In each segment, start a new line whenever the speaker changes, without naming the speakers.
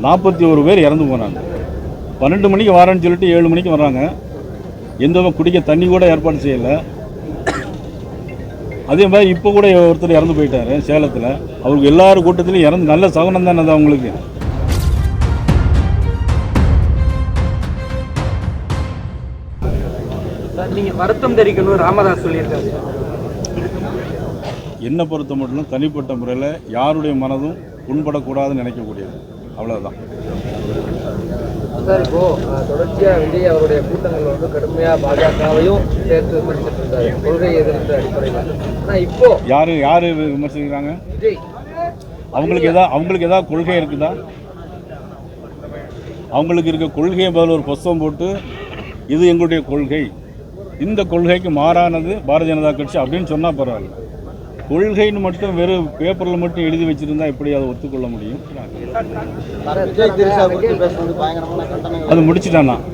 41 பேர் இறந்து போனாங்க. 12 மணிக்கு வரேன்னு சொல்லிட்டு 7 மணிக்கு வர்றாங்க. எந்த குடிக்க தண்ணி கூட ஏற்பாடு செய்யலை. அதே மாதிரி இப்போ கூட ஒருத்தர் இறந்து போயிட்டார் சேலத்தில். அவருக்கு எல்லாரும் கூட்டத்திலையும் இறந்து நல்ல சகுனம் தானே அது அவங்களுக்கு.
நீங்கள் வருத்தம் தெரிவிக்கணும் ராமதாஸ் சொல்லியிருக்காரு.
என்னை பொறுத்த மட்டும் தனிப்பட்ட முறையில் யாருடைய மனதும் புண்படக்கூடாதுன்னு நினைக்கக்கூடியது, அவ்வளோதான்.
சார், இப்போ தொடர்ச்சியாக விஜய் அவருடைய கூட்டங்கள் வந்து கடுமையாக பாஜகவையும் சேர்த்து பிடிச்சிட்டு இருந்தாரு கொள்கை எதிர்த்த அடிப்படையில். ஆனால் இப்போ
யார் விமர்சிக்கிறாங்க?
விஜய்
அவங்களுக்கு ஏதாவது கொள்கை இருக்குதா? அவங்களுக்கு இருக்க கொள்கையை பதில் ஒரு புஸ்தகம் போட்டு இது எங்களுடைய கொள்கை, இந்த கொள்கைக்கு மாறானது பாரதிய ஜனதா கட்சி அப்படின்னு சொன்னால் பரவாயில்ல. கொள்கைன்னு மட்டும் வெறும் பேப்பரில் மட்டும் எழுதி வச்சுருந்தா எப்படி அதை ஒத்துக்கொள்ள முடியும்? அது முடிச்சுட்டேன், நான்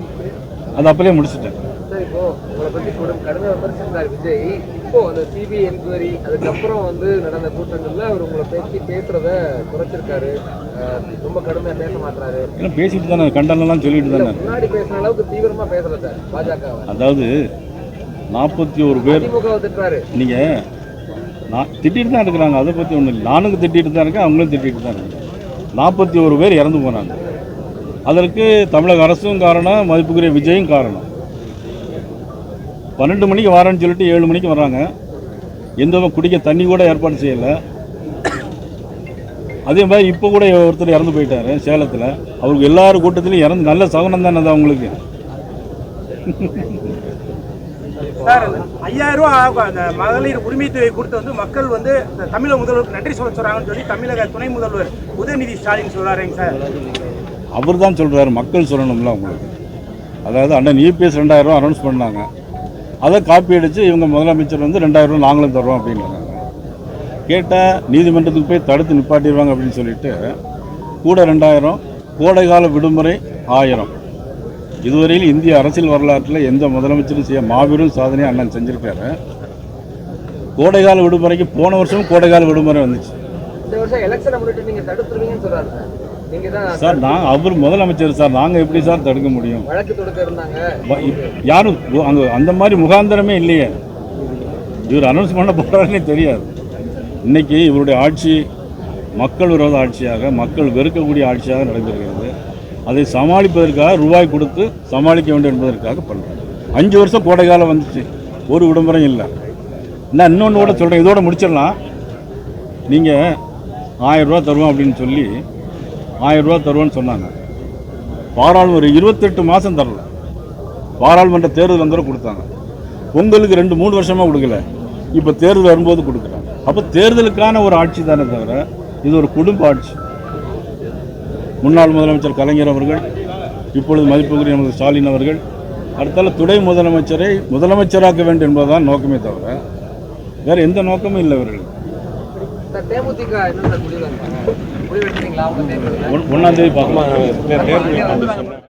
அது அப்படியே முடிச்சுட்டேன்.
சார், இப்போ உங்களை பற்றி கடுமையாக விமர்சித்தார் விஜய். இப்போ அந்த சிபிஐ என்கொயரி அதுக்கப்புறம் வந்து நடந்த கூட்டங்களில் அவர் உங்களை பேசுறத குறைச்சிருக்காரு, ரொம்ப கடுமையாக பேச மாட்டாரு.
ஏன்னா பேசிட்டு தானே, கண்டனம்லாம் சொல்லிட்டு தானே.
முன்னாடி பேசுன அளவுக்கு தீவிரமாக பேசல சார் பாஜக.
அதாவது 41 பேர்
திமுகவை திட்டுறாரு.
நீங்கள் நான் திட்டிட்டு தான் இருக்கிறாங்க, அதை பற்றி ஒன்றும் இல்லை. நானும் திட்டிட்டு தான் இருக்கேன், அவங்களும் திட்டிட்டு தான் இருக்காங்க. 41 பேர் இறந்து போனாங்க. அதற்கு தமிழக அரசும் காரணம், மதிப்புக்குரிய விஜயும் காரணம். 12 மணிக்கு வரேன்னு சொல்லிட்டு 7 மணிக்கு வர்றாங்க. எந்த குடிக்க தண்ணி கூட ஏற்பாடு செய்யலை. அதே மாதிரி இப்போ கூட ஒருத்தர் இறந்து போயிட்டார் சேலத்தில். அவருக்கு எல்லாரும் கூட்டத்திலையும் இறந்து நல்ல சகுனம் தானே அது அவங்களுக்கு.
சார், 5000 ரூபா அந்த மகளிர் உரிமை தொகை கொடுத்து வந்து மக்கள் வந்து தமிழக முதல்வருக்கு நன்றி சொல்றாங்கன்னு சொல்லி தமிழக துணை முதல்வர் உதயநிதி ஸ்டாலின் சொல்றாருங்க சார்.
அவர் தான் சொல்கிறாரு, மக்கள் சொல்லணும்ல அவங்களுக்கு. அதாவது அண்ணன் இபிஎஸ் 2000 ரூபா அனௌன்ஸ் பண்ணாங்க, அதை காப்பி அடித்து இவங்க முதலமைச்சர் வந்து 2000 ரூபா நாங்களும் தர்றோம் அப்படின்றாங்க. கேட்டால் நீதிமன்றத்துக்கு போய் தடுத்து நிப்பாட்டிடுவாங்க அப்படின்னு சொல்லிட்டு கூட 2000, கோடைகால விடுமுறை 1000. இதுவரையில் இந்திய அரசியல் வரலாற்றில் எந்த முதலமைச்சரும் செய்ய மாபெரும் சாதனையை அண்ணன் செஞ்சுருக்காரு. கோடைகால விடுமுறைக்கு போன வருஷமும் கோடைகால விடுமுறை வந்துச்சு. சார், அவர் முதலமைச்சர் சார், நாங்கள் எப்படி சார் தடுக்க முடியும்? யாரும் அங்கே அந்த மாதிரி முகாந்திரமே இல்லையே. இவர் அனௌன்ஸ் பண்ண போகிறாருன்னே தெரியாது. இன்றைக்கி இவருடைய ஆட்சி மக்கள் விரோத ஆட்சியாக, மக்கள் வெறுக்கக்கூடிய ஆட்சியாக நடந்திருக்கிறது. அதை சமாளிப்பதற்காக ரூபாய் கொடுத்து சமாளிக்க வேண்டும் என்பதற்காக பண்ணுறாங்க. 5 வருஷம் கோடைகாலம் வந்துச்சு, ஒரு விடுமுறையும் இல்லை. நான் இன்னொன்று கூட சொல்கிறேன், இதோட முடிச்சிடலாம். நீங்கள் 1000 ரூபா தருவோம் அப்படின்னு சொல்லி 1000 ரூபா தருவோன்னு சொன்னாங்க. பாராளுமன்ற 28 மாதம் தரல. பாராளுமன்ற தேர்தல் வந்தவரை கொடுத்தாங்க. பொங்கலுக்கு 2-3 வருஷமாக கொடுக்கல, இப்போ தேர்தல் வரும்போது கொடுக்குறாங்க. அப்போ தேர்தலுக்கான ஒரு ஆட்சி தானே தவிர இது ஒரு குடும்ப ஆட்சி. முன்னாள் முதலமைச்சர் கலைஞர் அவர்கள், இப்பொழுது மதிப்புக்குரிய நமது ஸ்டாலின் அவர்கள், அடுத்தால துணை முதலமைச்சரை முதலமைச்சராக்க வேண்டும் என்பதுதான் நோக்கமே தவிர வேறு எந்த நோக்கமும் இல்லை இவர்கள். 1ஆம் தேதி பார்க்கலாம்.